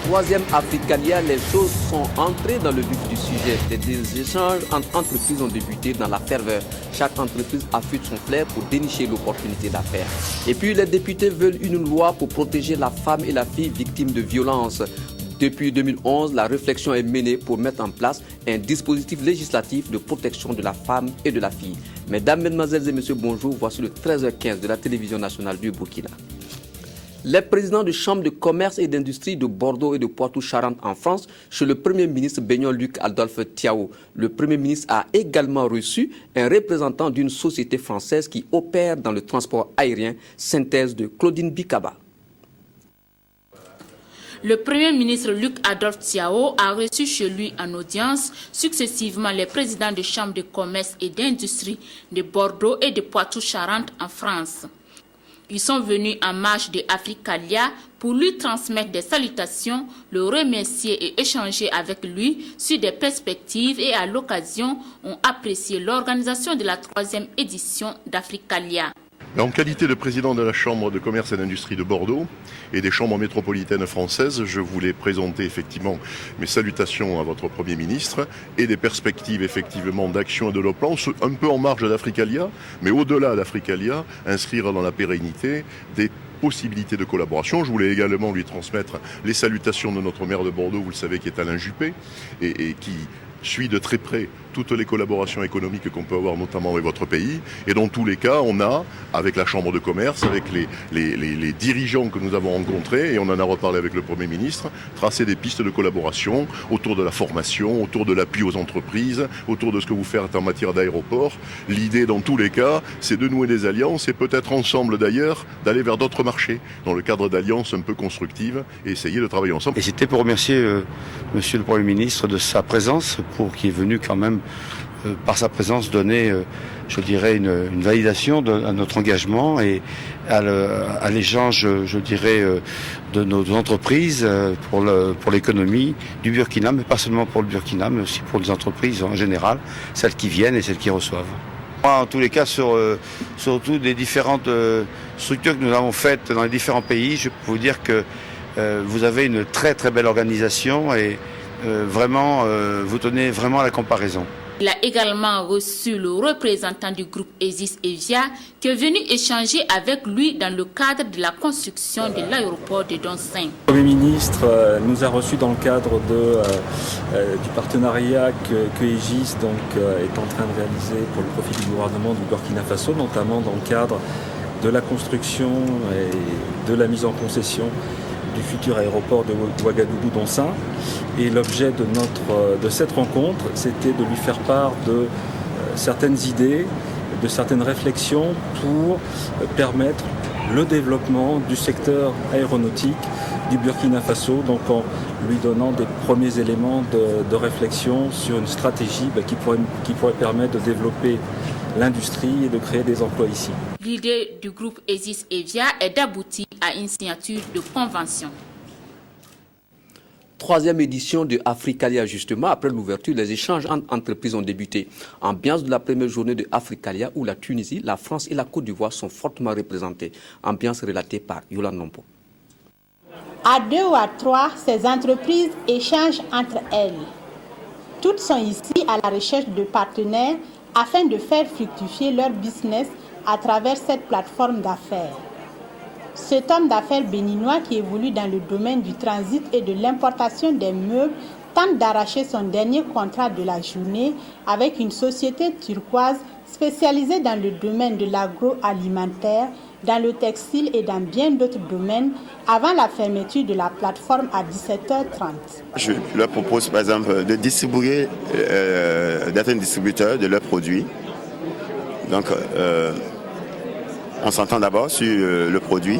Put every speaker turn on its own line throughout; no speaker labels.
troisième Africalia, les choses sont entrées dans le vif du sujet. Des échanges entre entreprises ont débuté dans la ferveur. Chaque entreprise affûte son flair pour dénicher l'opportunité d'affaires. Et puis les députés veulent une loi pour protéger la femme et la fille victimes de violences. Depuis 2011, la réflexion est menée pour mettre en place un dispositif législatif de protection de la femme et de la fille. Mesdames, Mesdemoiselles et Messieurs, bonjour. Voici le 13h15 de la télévision nationale du Burkina. Les présidents de chambres de commerce et d'industrie de Bordeaux et de Poitou-Charentes en France, chez le Premier ministre Benyon-Luc Adolphe Thiaw. Le Premier ministre a également reçu un représentant d'une société française qui opère dans le transport aérien, synthèse de Claudine Bikaba.
Le Premier ministre Luc Adolphe Thiaw a reçu chez lui en audience successivement les présidents de chambres de commerce et d'industrie de Bordeaux et de Poitou-Charentes en France. Ils sont venus en marche de Africalia pour lui transmettre des salutations, le remercier et échanger avec lui sur des perspectives et à l'occasion ont apprécié l'organisation de la 3e édition d'Africalia.
En qualité de président de la Chambre de commerce et d'industrie de Bordeaux et des chambres métropolitaines françaises, je voulais présenter effectivement mes salutations à votre Premier ministre et des perspectives effectivement d'action et de développement, un peu en marge d'Africalia, mais au-delà d'Africalia, inscrire dans la pérennité des possibilités de collaboration. Je voulais également lui transmettre les salutations de notre maire de Bordeaux, vous le savez, qui est Alain Juppé, et qui suit de très près toutes les collaborations économiques qu'on peut avoir notamment avec votre pays. Et dans tous les cas, on a, avec la Chambre de commerce, avec les dirigeants que nous avons rencontrés, et on en a reparlé avec le Premier ministre, tracé des pistes de collaboration autour de la formation, autour de l'appui aux entreprises, autour de ce que vous faites en matière d'aéroport. L'idée, dans tous les cas, c'est de nouer des alliances et peut-être ensemble d'ailleurs d'aller vers d'autres marchés, dans le cadre d'alliances un peu constructives, et essayer de travailler ensemble.
Et c'était pour remercier Monsieur le Premier ministre de sa présence, qui est venu quand même par sa présence donner, je dirais, une validation à notre engagement et à l'échange, je dirais, de nos entreprises pour l'économie du Burkina, mais pas seulement pour le Burkina, mais aussi pour les entreprises en général, celles qui viennent et celles qui reçoivent. En tous les cas, surtout des différentes structures que nous avons faites dans les différents pays, je peux vous dire que vous avez une très très belle organisation et vraiment, vous tenez vraiment à la comparaison.
Il a également reçu le représentant du groupe Esis Evia qui est venu échanger avec lui dans le cadre de la construction de l'aéroport de Donsin.
Le Premier ministre nous a reçus dans le cadre du partenariat que Egis est en train de réaliser pour le profit du gouvernement du Burkina Faso, notamment dans le cadre de la construction et de la mise en concession du futur aéroport de Ouagadougou-Donsin. Et l'objet de cette rencontre, c'était de lui faire part de certaines idées, de certaines réflexions pour permettre le développement du secteur aéronautique du Burkina Faso, donc en lui donnant des premiers éléments de réflexion sur une stratégie qui pourrait permettre de développer l'industrie et de créer des emplois ici.
L'idée du groupe Esis Evia est d'aboutir à une signature de convention.
3e édition de Africalia, justement, après l'ouverture, les échanges entre entreprises ont débuté. Ambiance de la première journée de Africalia où la Tunisie, la France et la Côte d'Ivoire sont fortement représentées. Ambiance relatée par Yolande Nompo.
À 2 ou à 3, ces entreprises échangent entre elles. Toutes sont ici à la recherche de partenaires afin de faire fructifier leur business à travers cette plateforme d'affaires. Cet homme d'affaires béninois qui évolue dans le domaine du transit et de l'importation des meubles tente d'arracher son dernier contrat de la journée avec une société turquoise spécialisée dans le domaine de l'agroalimentaire, dans le textile et dans bien d'autres domaines avant la fermeture de la plateforme à 17h30.
Je leur propose par exemple de distribuer, d'être un distributeur de leurs produits. Donc on s'entend d'abord sur le produit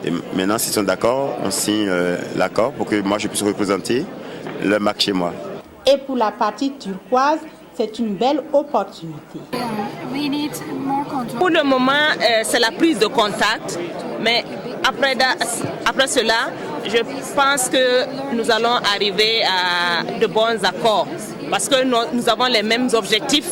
et maintenant s'ils sont d'accord, on signe l'accord pour que moi je puisse représenter leur marque chez moi.
Et pour la partie turquoise, c'est une belle opportunité.
Pour le moment, c'est la prise de contact, mais après cela, je pense que nous allons arriver à de bons accords parce que nous avons les mêmes objectifs.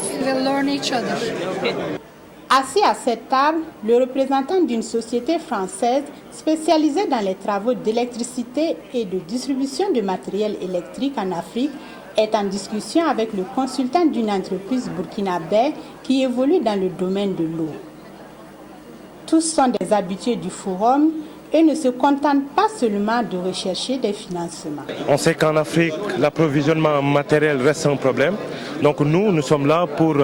Assis à cette table, le représentant d'une société française spécialisée dans les travaux d'électricité et de distribution de matériel électrique en Afrique est en discussion avec le consultant d'une entreprise burkinabé qui évolue dans le domaine de l'eau. Tous sont des habitués du forum et ne se contentent pas seulement de rechercher des financements.
On sait qu'en Afrique, l'approvisionnement matériel reste un problème. Donc nous sommes là pour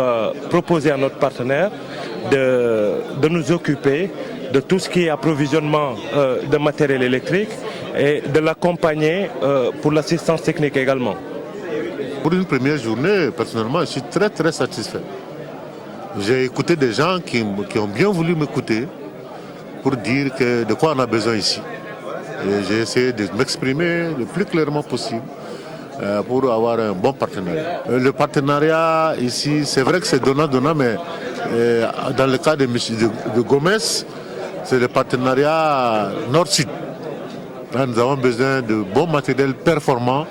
proposer à notre partenaire de nous occuper de tout ce qui est approvisionnement de matériel électrique et de l'accompagner pour l'assistance technique également.
Pour une première journée, personnellement, je suis très satisfait. J'ai écouté des gens qui ont bien voulu m'écouter pour dire de quoi on a besoin ici. Et j'ai essayé de m'exprimer le plus clairement possible pour avoir un bon partenariat. Le partenariat ici, c'est vrai que c'est donnant-donnant, mais dans le cas de Gomez, c'est le partenariat nord-sud. Nous avons besoin de bons matériels performants,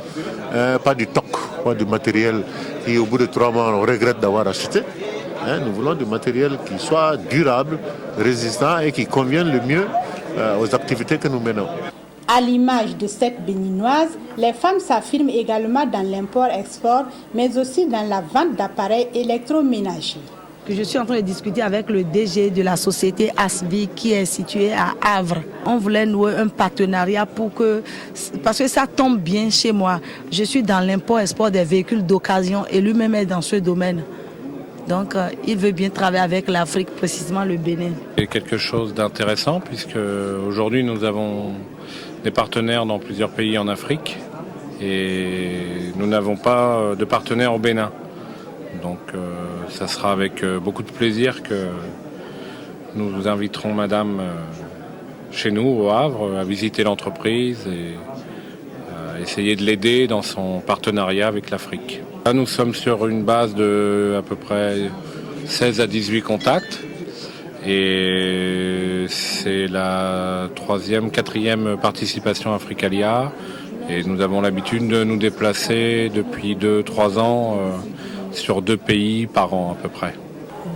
pas du toc, pas du matériel qui au bout de 3 mois on regrette d'avoir acheté. Nous voulons du matériel qui soit durable, résistant et qui convienne le mieux aux activités que nous menons.
À l'image de cette béninoise, les femmes s'affirment également dans l'import-export, mais aussi dans la vente d'appareils électroménagers.
Je suis en train de discuter avec le DG de la société ASVI qui est située à Havre. On voulait nouer un partenariat parce que ça tombe bien chez moi. Je suis dans l'import-export des véhicules d'occasion et lui-même est dans ce domaine. Donc il veut bien travailler avec l'Afrique, précisément le Bénin.
C'est quelque chose d'intéressant puisque aujourd'hui nous avons des partenaires dans plusieurs pays en Afrique et nous n'avons pas de partenaires au Bénin. Donc ça sera avec beaucoup de plaisir que nous inviterons Madame chez nous au Havre à visiter l'entreprise et essayer de l'aider dans son partenariat avec l'Afrique. Là, nous sommes sur une base de à peu près 16 à 18 contacts et c'est la 3e, 4e participation à Africalia et nous avons l'habitude de nous déplacer depuis 2-3 ans sur 2 pays par an à peu près.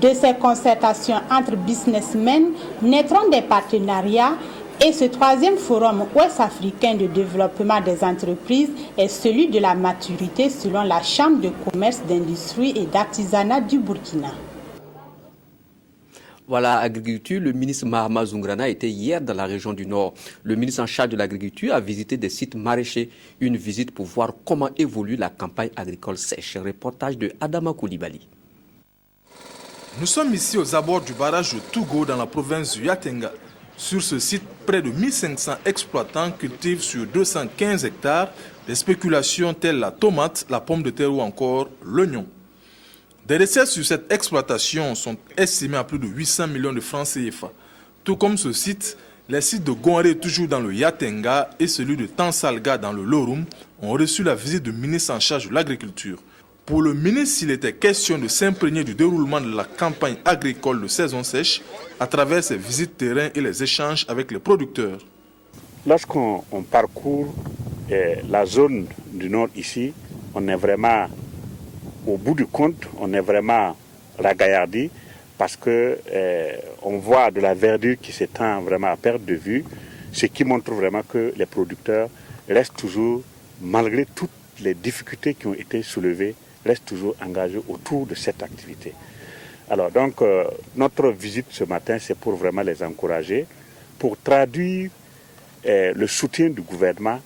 De ces concertations entre businessmen naîtront des partenariats et ce 3e forum ouest-africain de développement des entreprises est celui de la maturité selon la Chambre de commerce, d'industrie et d'artisanat du Burkina.
Voilà, agriculture, le ministre Mahama Zoungrana était hier dans la région du Nord. Le ministre en charge de l'agriculture a visité des sites maraîchers, une visite pour voir comment évolue la campagne agricole sèche. Reportage de Adama Koulibaly.
Nous sommes ici aux abords du barrage de Tougo dans la province du Yatenga. Sur ce site, près de 1500 exploitants cultivent sur 215 hectares des spéculations telles la tomate, la pomme de terre ou encore l'oignon. Des recettes sur cette exploitation sont estimées à plus de 800 millions de francs CFA. Tout comme ce site, les sites de Gonré, toujours dans le Yatenga, et celui de Tansalga dans le Lorum, ont reçu la visite du ministre en charge de l'agriculture. Pour le ministre, il était question de s'imprégner du déroulement de la campagne agricole de saison sèche à travers ses visites terrain et les échanges avec les producteurs.
Lorsqu'on parcourt la zone du nord ici, on est vraiment, au bout du compte, on est vraiment ragaillardi parce que on voit de la verdure qui s'étend vraiment à perte de vue, ce qui montre vraiment que les producteurs restent toujours, malgré toutes les difficultés qui ont été soulevées, restent toujours engagés autour de cette activité. Alors donc, notre visite ce matin, c'est pour vraiment les encourager, pour traduire le soutien du gouvernement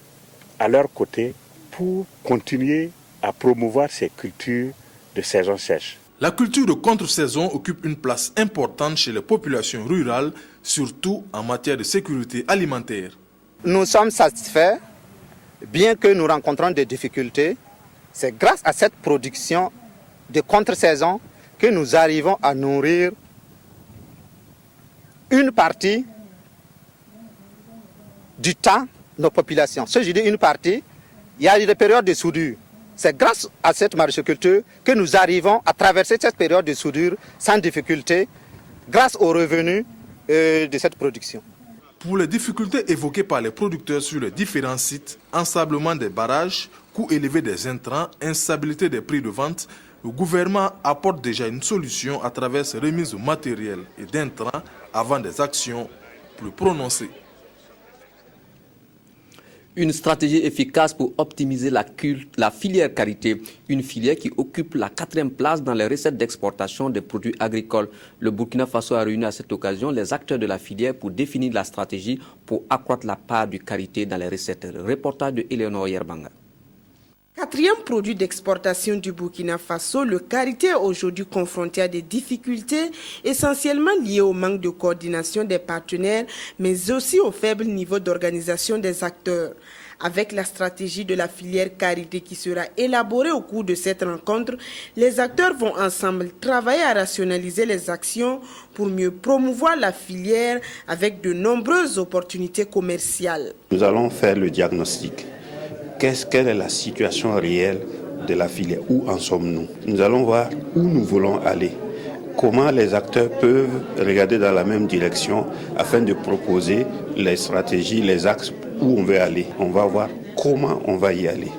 à leur côté, pour continuer à promouvoir ces cultures de saison sèche.
La culture de contre-saison occupe une place importante chez les populations rurales, surtout en matière de sécurité alimentaire.
Nous sommes satisfaits, bien que nous rencontrons des difficultés. C'est grâce à cette production de contre-saison que nous arrivons à nourrir une partie du temps de nos populations. Si je dis une partie, il y a des périodes de soudure. C'est grâce à cette maraîchculture que nous arrivons à traverser cette période de soudure sans difficulté, grâce aux revenus de cette production.
Pour les difficultés évoquées par les producteurs sur les différents sites, ensablement des barrages, coût élevé des intrants, instabilité des prix de vente, le gouvernement apporte déjà une solution à travers ces remises de matériel et d'intrants avant des actions plus prononcées.
Une stratégie efficace pour optimiser la filière karité, une filière qui occupe la 4e place dans les recettes d'exportation des produits agricoles. Le Burkina Faso a réuni à cette occasion les acteurs de la filière pour définir la stratégie pour accroître la part du karité dans les recettes. Reportage de Eleonore Yerbanga.
4e produit d'exportation du Burkina Faso, le karité est aujourd'hui confronté à des difficultés essentiellement liées au manque de coordination des partenaires, mais aussi au faible niveau d'organisation des acteurs. Avec la stratégie de la filière karité qui sera élaborée au cours de cette rencontre, les acteurs vont ensemble travailler à rationaliser les actions pour mieux promouvoir la filière avec de nombreuses opportunités commerciales.
Nous allons faire le diagnostic. Quelle est la situation réelle de la filière? Où en sommes-nous? Nous allons voir où nous voulons aller. Comment les acteurs peuvent regarder dans la même direction afin de proposer les stratégies, les axes où on veut aller. On va voir comment on va y aller.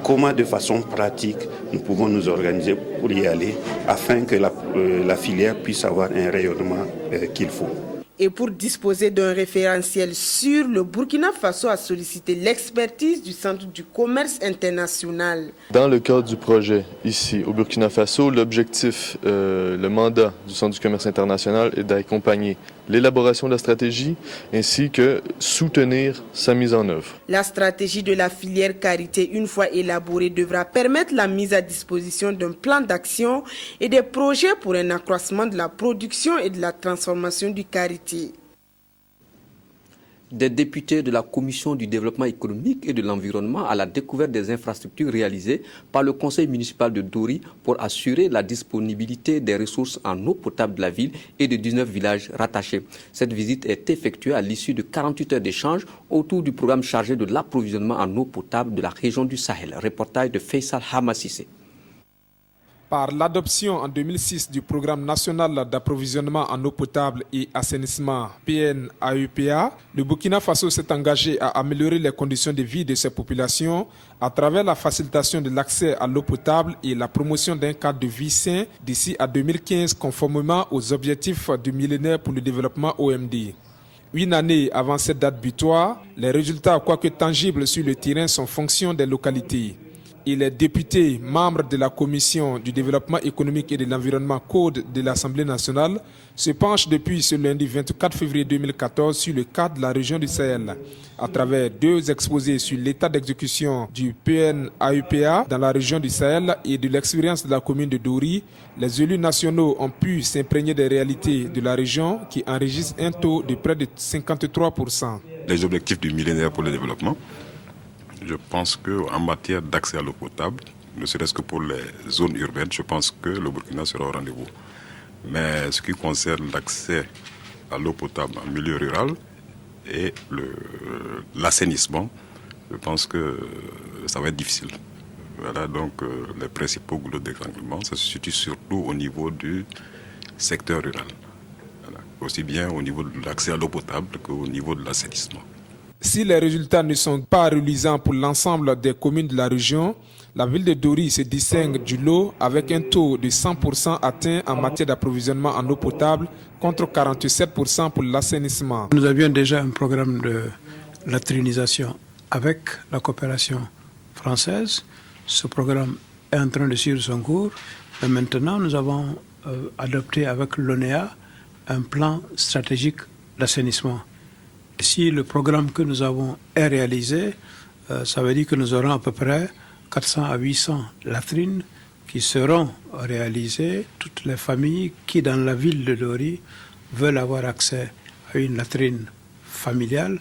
Comment de façon pratique nous pouvons nous organiser pour y aller afin que la filière puisse avoir un rayonnement qu'il faut.
Et pour disposer d'un référentiel sûr, le Burkina Faso a sollicité l'expertise du Centre du commerce international.
Dans le cadre du projet ici au Burkina Faso, l'objectif, le mandat du Centre du commerce international est d'accompagner l'élaboration de la stratégie ainsi que soutenir sa mise en œuvre.
La stratégie de la filière karité, une fois élaborée, devra permettre la mise à disposition d'un plan d'action et des projets pour un accroissement de la production et de la transformation du karité.
Des députés de la Commission du développement économique et de l'environnement à la découverte des infrastructures réalisées par le conseil municipal de Dori pour assurer la disponibilité des ressources en eau potable de la ville et de 19 villages rattachés. Cette visite est effectuée à l'issue de 48 heures d'échange autour du programme chargé de l'approvisionnement en eau potable de la région du Sahel. Reportage de Faisal Hamassissé.
Par l'adoption en 2006 du programme national d'approvisionnement en eau potable et assainissement PNAEPA, le Burkina Faso s'est engagé à améliorer les conditions de vie de ses populations à travers la facilitation de l'accès à l'eau potable et la promotion d'un cadre de vie sain d'ici à 2015 conformément aux objectifs du millénaire pour le développement OMD. Une année avant cette date butoir, les résultats, quoique tangibles sur le terrain, sont fonction des localités. Et les députés membres de la Commission du développement économique et de l'environnement Code de l'Assemblée nationale se penchent depuis ce lundi 24 février 2014 sur le cadre de la région du Sahel. À travers 2 exposés sur l'état d'exécution du PNAEPA dans la région du Sahel et de l'expérience de la commune de Dori, les élus nationaux ont pu s'imprégner des réalités de la région qui enregistre un taux de près de 53%.
Les objectifs du millénaire pour le développement. Je pense qu'en matière d'accès à l'eau potable, ne serait-ce que pour les zones urbaines, je pense que le Burkina sera au rendez-vous. Mais ce qui concerne l'accès à l'eau potable en milieu rural et l'assainissement, je pense que ça va être difficile. Voilà, donc les principaux goulots d'étranglement, ça se situe surtout au niveau du secteur rural. Voilà, aussi bien au niveau de l'accès à l'eau potable qu'au niveau de l'assainissement.
Si les résultats ne sont pas reluisants pour l'ensemble des communes de la région, la ville de Dori se distingue du lot avec un taux de 100% atteint en matière d'approvisionnement en eau potable contre 47% pour l'assainissement.
Nous avions déjà un programme de latrinisation avec la coopération française. Ce programme est en train de suivre son cours. Et maintenant, nous avons adopté avec l'ONEA un plan stratégique d'assainissement. Si le programme que nous avons est réalisé, ça veut dire que nous aurons à peu près 400 à 800 latrines qui seront réalisées. Toutes les familles qui, dans la ville de Dori, veulent avoir accès à une latrine familiale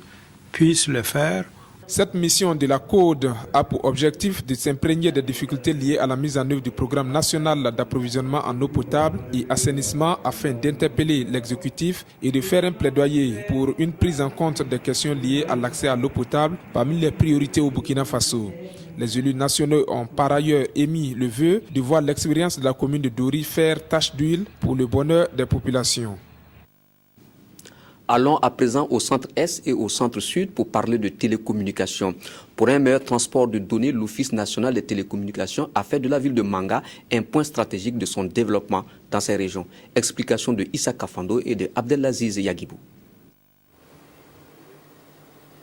puissent le faire.
Cette mission de la Code a pour objectif de s'imprégner des difficultés liées à la mise en œuvre du programme national d'approvisionnement en eau potable et assainissement afin d'interpeller l'exécutif et de faire un plaidoyer pour une prise en compte des questions liées à l'accès à l'eau potable parmi les priorités au Burkina Faso. Les élus nationaux ont par ailleurs émis le vœu de voir l'expérience de la commune de Dori faire tache d'huile pour le bonheur des populations.
Allons à présent au centre-est et au centre-sud pour parler de télécommunications. Pour un meilleur transport de données, l'Office national des télécommunications a fait de la ville de Manga un point stratégique de son développement dans ces régions. Explication de Issa Kafando et de Abdelaziz Yagibou.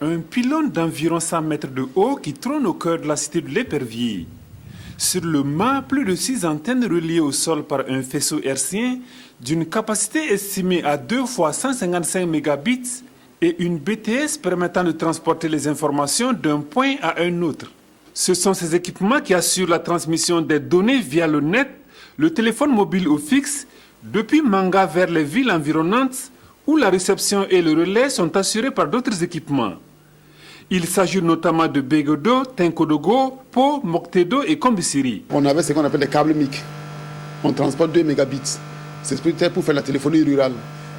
Un pylône d'environ 100 mètres de haut qui trône au cœur de la cité de l'Épervier. Sur le mât, plus de 6 antennes reliées au sol par un faisceau hertzien d'une capacité estimée à 2 fois 155 mégabits et une BTS permettant de transporter les informations d'un point à un autre. Ce sont ces équipements qui assurent la transmission des données via le net, le téléphone mobile ou fixe, depuis Manga vers les villes environnantes où la réception et le relais sont assurés par d'autres équipements. Il s'agit notamment de Begodo, Tenkodogo, Po, Moktedo et Kombisiri.
On avait ce qu'on appelle des câbles MIC. On transporte 2 mégabits. C'est peut-être pour faire la téléphonie rurale.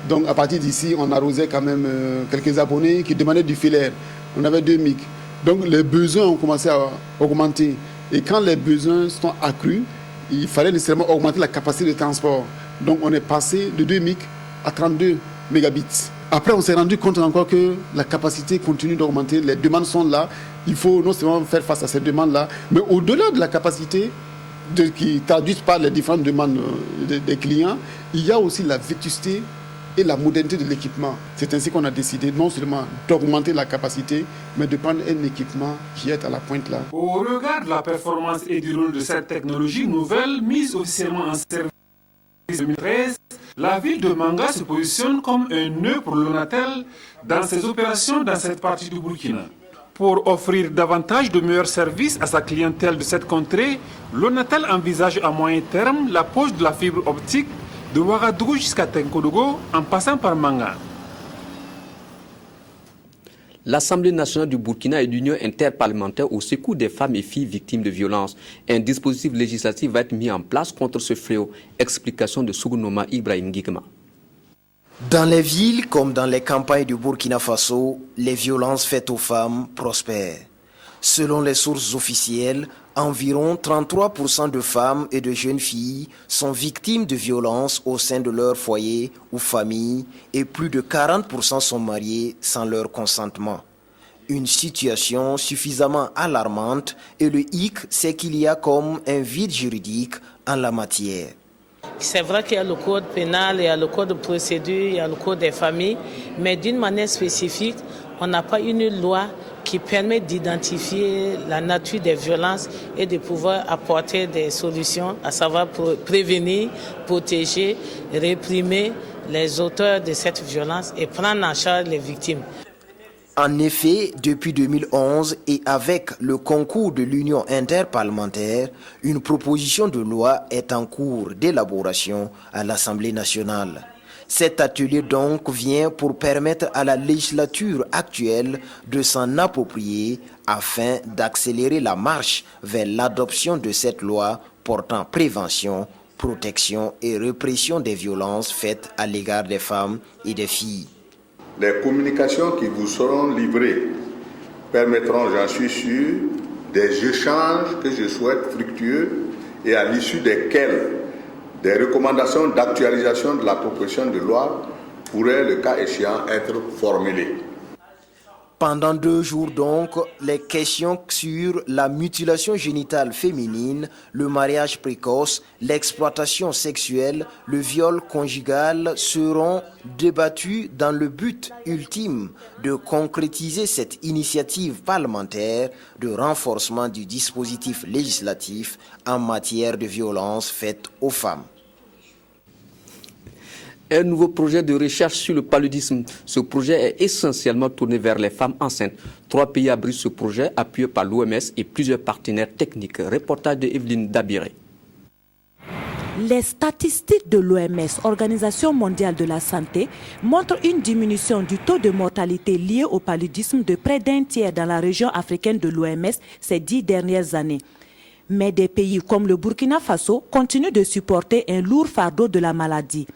Donc à partir d'ici, on arrosait quand même quelques abonnés qui demandaient du filaire. On avait 2 MIC. Donc les besoins ont commencé à augmenter. Et quand les besoins sont accrus, il fallait nécessairement augmenter la capacité de transport. Donc on est passé de 2 MIC à 32 mégabits. Après, on s'est rendu compte encore que la capacité continue d'augmenter, les demandes sont là. Il faut non seulement faire face à ces demandes-là, mais au-delà de la capacité qui traduisent par les différentes demandes des clients, il y a aussi la vétusté et la modernité de l'équipement. C'est ainsi qu'on a décidé non seulement d'augmenter la capacité, mais de prendre un équipement qui est à la pointe là.
Au regard de la performance et du rôle de cette technologie nouvelle mise officiellement en service en 2013, la ville de Manga se positionne comme un nœud pour l'Onatel dans ses opérations dans cette partie du Burkina. Pour offrir davantage de meilleurs services à sa clientèle de cette contrée, l'Onatel envisage à moyen terme la pose de la fibre optique de Ouagadougou jusqu'à Tenkodogo en passant par Manga.
L'Assemblée nationale du Burkina et l'Union interparlementaire au secours des femmes et filles victimes de violences. Un dispositif législatif va être mis en place contre ce fléau. Explication de Sougounoma Ibrahim Gigma.
Dans les villes comme dans les campagnes du Burkina Faso, les violences faites aux femmes prospèrent. Selon les sources officielles, environ 33% de femmes et de jeunes filles sont victimes de violences au sein de leur foyer ou famille et plus de 40% sont mariées sans leur consentement. Une situation suffisamment alarmante et le hic, c'est qu'il y a comme un vide juridique en la matière.
C'est vrai qu'il y a le code pénal, il y a le code de procédure, il y a le code des familles, mais d'une manière spécifique, on n'a pas une loi qui permet d'identifier la nature des violences et de pouvoir apporter des solutions, à savoir prévenir, protéger, réprimer les auteurs de cette violence et prendre en charge les victimes.
En effet, depuis 2011 et avec le concours de l'Union interparlementaire, une proposition de loi est en cours d'élaboration à l'Assemblée nationale. Cet atelier donc vient pour permettre à la législature actuelle de s'en approprier afin d'accélérer la marche vers l'adoption de cette loi portant prévention, protection et répression des violences faites à l'égard des femmes et des filles.
Les communications qui vous seront livrées permettront, j'en suis sûr, des échanges que je souhaite fructueux et à l'issue desquels des recommandations d'actualisation de la proposition de loi pourraient, le cas échéant, être formulées.
Pendant 2 jours donc, les questions sur la mutilation génitale féminine, le mariage précoce, l'exploitation sexuelle, le viol conjugal seront débattues dans le but ultime de concrétiser cette initiative parlementaire de renforcement du dispositif législatif en matière de violences faites aux femmes.
Un nouveau projet de recherche sur le paludisme. Ce projet est essentiellement tourné vers les femmes enceintes. 3 pays abritent ce projet, appuyé par l'OMS et plusieurs partenaires techniques. Reportage de Evelyne Dabiré.
Les statistiques de l'OMS, Organisation mondiale de la santé, montrent une diminution du taux de mortalité lié au paludisme de près d'un tiers dans la région africaine de l'OMS ces 10 dernières années. Mais des pays comme le Burkina Faso continuent de supporter un lourd fardeau de la maladie.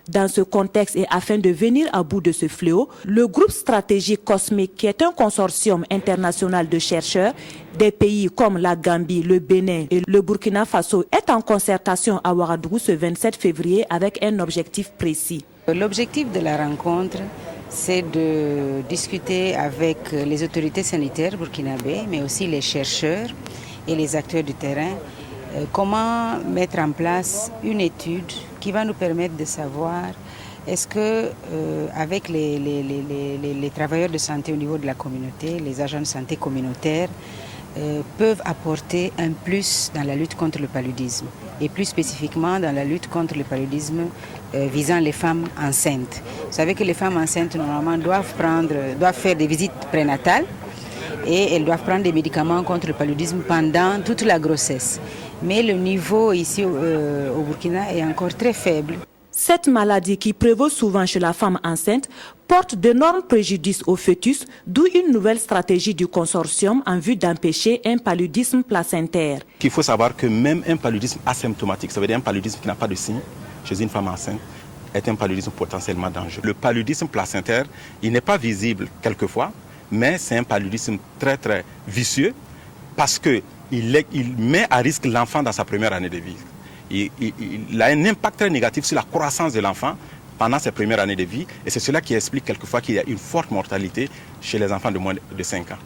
Dans ce contexte et afin de venir à bout de ce fléau, le groupe stratégique Cosmic, qui est un consortium international de chercheurs des pays comme la Gambie, le Bénin et le Burkina Faso, est en concertation à Ouagadougou ce 27 février avec un objectif précis.
L'objectif de la rencontre,
c'est de discuter avec les autorités sanitaires burkinabées, mais aussi les chercheurs et les acteurs du terrain, comment mettre en place une étude qui va nous permettre de savoir est-ce que avec les travailleurs de santé au niveau de la communauté, les agents de santé communautaires peuvent apporter un plus dans la lutte contre le paludisme et plus spécifiquement dans la lutte contre le paludisme visant les femmes enceintes. Vous savez que les femmes enceintes normalement doivent faire des visites prénatales et elles doivent prendre des médicaments contre le paludisme pendant toute la grossesse. Mais le niveau ici au Burkina est encore très faible.
Cette maladie qui prévaut souvent chez la femme enceinte porte d'énormes préjudices au fœtus, d'où une nouvelle stratégie du consortium en vue d'empêcher un paludisme placentaire.
Il faut savoir que même un paludisme asymptomatique, ça veut dire un paludisme qui n'a pas de signe chez une femme enceinte, est un paludisme potentiellement dangereux. Le paludisme placentaire, il n'est pas visible quelquefois, mais c'est un paludisme très très vicieux parce qu'il met à risque l'enfant dans sa première année de vie. Il a un impact très négatif sur la croissance de l'enfant pendant ses premières années de vie et c'est cela qui explique quelquefois qu'il y a une forte mortalité chez les enfants de moins de 5 ans.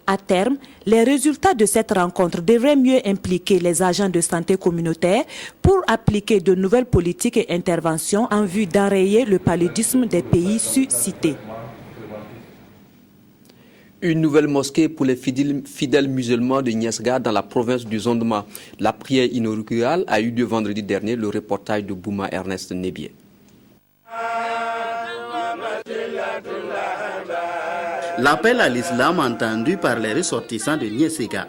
À terme, les résultats de cette rencontre devraient mieux impliquer les agents de santé communautaire pour appliquer de nouvelles politiques et interventions en vue d'enrayer le paludisme des pays suscités.
Une nouvelle mosquée pour les fidèles musulmans de Niesga dans la province du Zondma. La prière inaugurale a eu lieu vendredi dernier, le reportage de Bouma Ernest Nebier.
L'appel à l'islam entendu par les ressortissants de Niesga.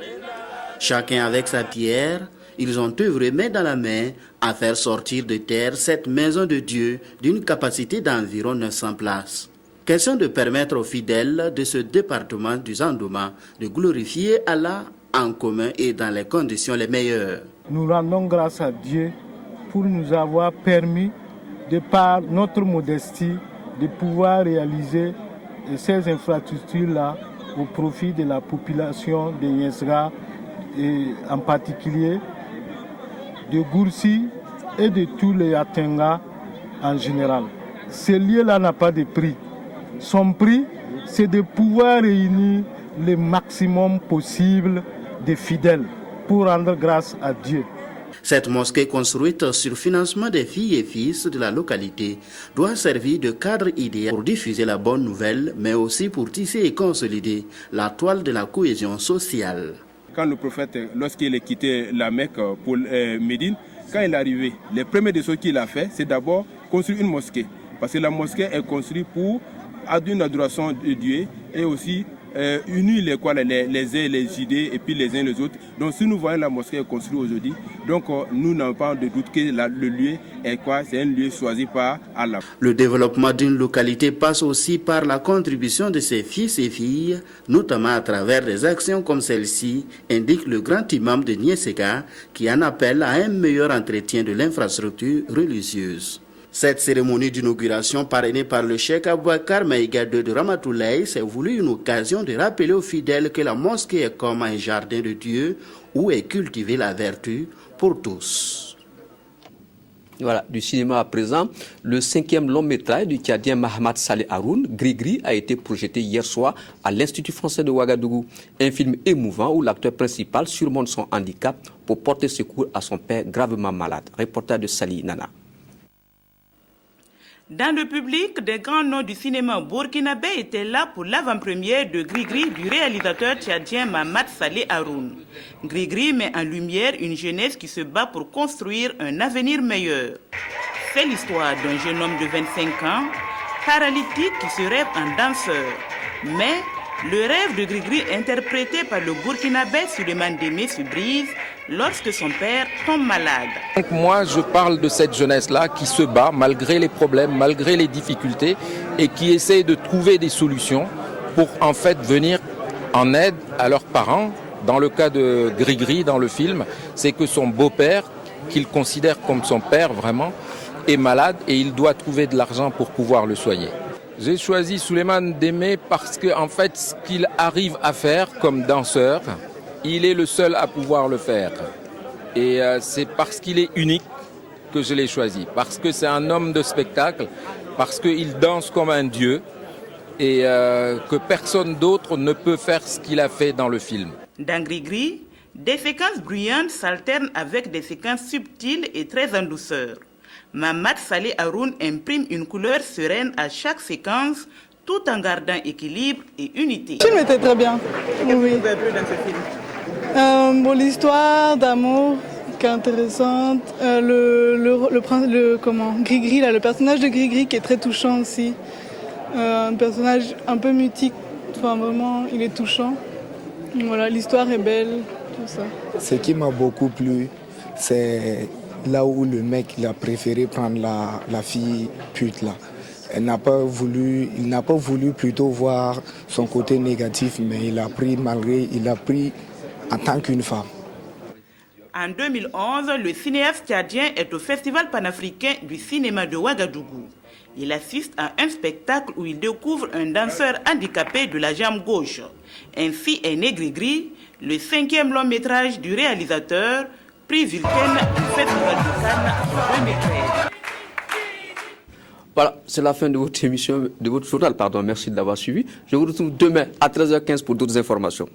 Chacun avec sa pierre, ils ont œuvré main dans la main à faire sortir de terre cette maison de Dieu d'une capacité d'environ 900 places. Question de permettre aux fidèles de ce département du Zandoma de glorifier Allah en commun et dans les conditions les meilleures.
Nous rendons grâce à Dieu pour nous avoir permis, de par notre modestie, de pouvoir réaliser ces infrastructures-là au profit de la population de Niesga et en particulier de Goursi et de tous les Atenga en général. Ce lieu-là n'a pas de prix. Son prix, c'est de pouvoir réunir le maximum possible de fidèles pour rendre grâce à Dieu.
Cette mosquée construite sur financement des filles et fils de la localité doit servir de cadre idéal pour diffuser la bonne nouvelle, mais aussi pour tisser et consolider la toile de la cohésion sociale.
Quand le prophète, lorsqu'il a quitté la Mecque pour Médine, quand il est arrivé, les premières des choses qu'il a fait, c'est d'abord construire une mosquée. Parce que la mosquée est construite pour une adoration de Dieu et aussi unir les uns les idées et puis les uns les autres. Donc si nous voyons la mosquée construite aujourd'hui, donc nous n'avons pas de doute que le lieu est quoi? C'est un lieu choisi par Allah.
Le développement d'une localité passe aussi par la contribution de ses fils et filles, notamment à travers des actions comme celle-ci, indique le grand imam de Niesga, qui en appelle à un meilleur entretien de l'infrastructure religieuse. Cette cérémonie d'inauguration parrainée par le cheikh Aboubakar Maïga II de Ramatoulaye s'est voulu une occasion de rappeler aux fidèles que la mosquée est comme un jardin de Dieu où est cultivée la vertu pour tous.
Voilà, du cinéma à présent, le 5e long métrage du Tchadien Mahamat Saleh Haroun, Gris-Gris, a été projeté hier soir à l'Institut français de Ouagadougou. Un film émouvant où l'acteur principal surmonte son handicap pour porter secours à son père gravement malade. Reportage de Sali Nana.
Dans le public, des grands noms du cinéma burkinabé étaient là pour l'avant-première de Gris-Gris du réalisateur tchadien Mahamat Saleh Haroun. Gris-Gris met en lumière une jeunesse qui se bat pour construire un avenir meilleur. C'est l'histoire d'un jeune homme de 25 ans, paralytique qui se rêve en danseur. Mais le rêve de Gris-Gris interprété par le burkinabé Souleymane Démé se brise lorsque son père tombe malade.
Donc moi, je parle de cette jeunesse-là qui se bat malgré les problèmes, malgré les difficultés et qui essaie de trouver des solutions pour en fait venir en aide à leurs parents. Dans le cas de Gris-Gris, dans le film, c'est que son beau-père, qu'il considère comme son père vraiment, est malade et il doit trouver de l'argent pour pouvoir le soigner. J'ai choisi Souleymane Démé parce que en fait, ce qu'il arrive à faire comme danseur, il est le seul à pouvoir le faire. Et c'est parce qu'il est unique que je l'ai choisi. Parce que c'est un homme de spectacle, parce qu'il danse comme un dieu. et que personne d'autre ne peut faire ce qu'il a fait dans le film.
Dans Gris-Gris, des séquences bruyantes s'alternent avec des séquences subtiles et très en douceur. Mamat Saleh Haroun imprime une couleur sereine à chaque séquence, tout en gardant équilibre et unité.
Le film était très bien.
Qu'est-ce que vous avez plu dans ce film?
L'histoire d'amour qui est intéressante, Gris-Gris, le personnage de Gris-Gris qui est très touchant aussi. Un personnage un peu mutique, enfin vraiment il est touchant. Voilà, l'histoire est belle, tout ça.
Ce qui m'a beaucoup plu, c'est là où le mec il a préféré prendre la fille pute là. Il n'a pas voulu plutôt voir son côté négatif, mais il a pris en tant qu'une femme.
En 2011, le cinéaste tchadien est au Festival panafricain du cinéma de Ouagadougou. Il assiste à un spectacle où il découvre un danseur handicapé de la jambe gauche. Ainsi est né Gris-Gris, le 5e long métrage du réalisateur, prix Vulcaine du Festival de Cannes en 2013.
Voilà, c'est la fin de votre émission, de votre journal. Merci de l'avoir suivi. Je vous retrouve demain à 13h15 pour d'autres informations.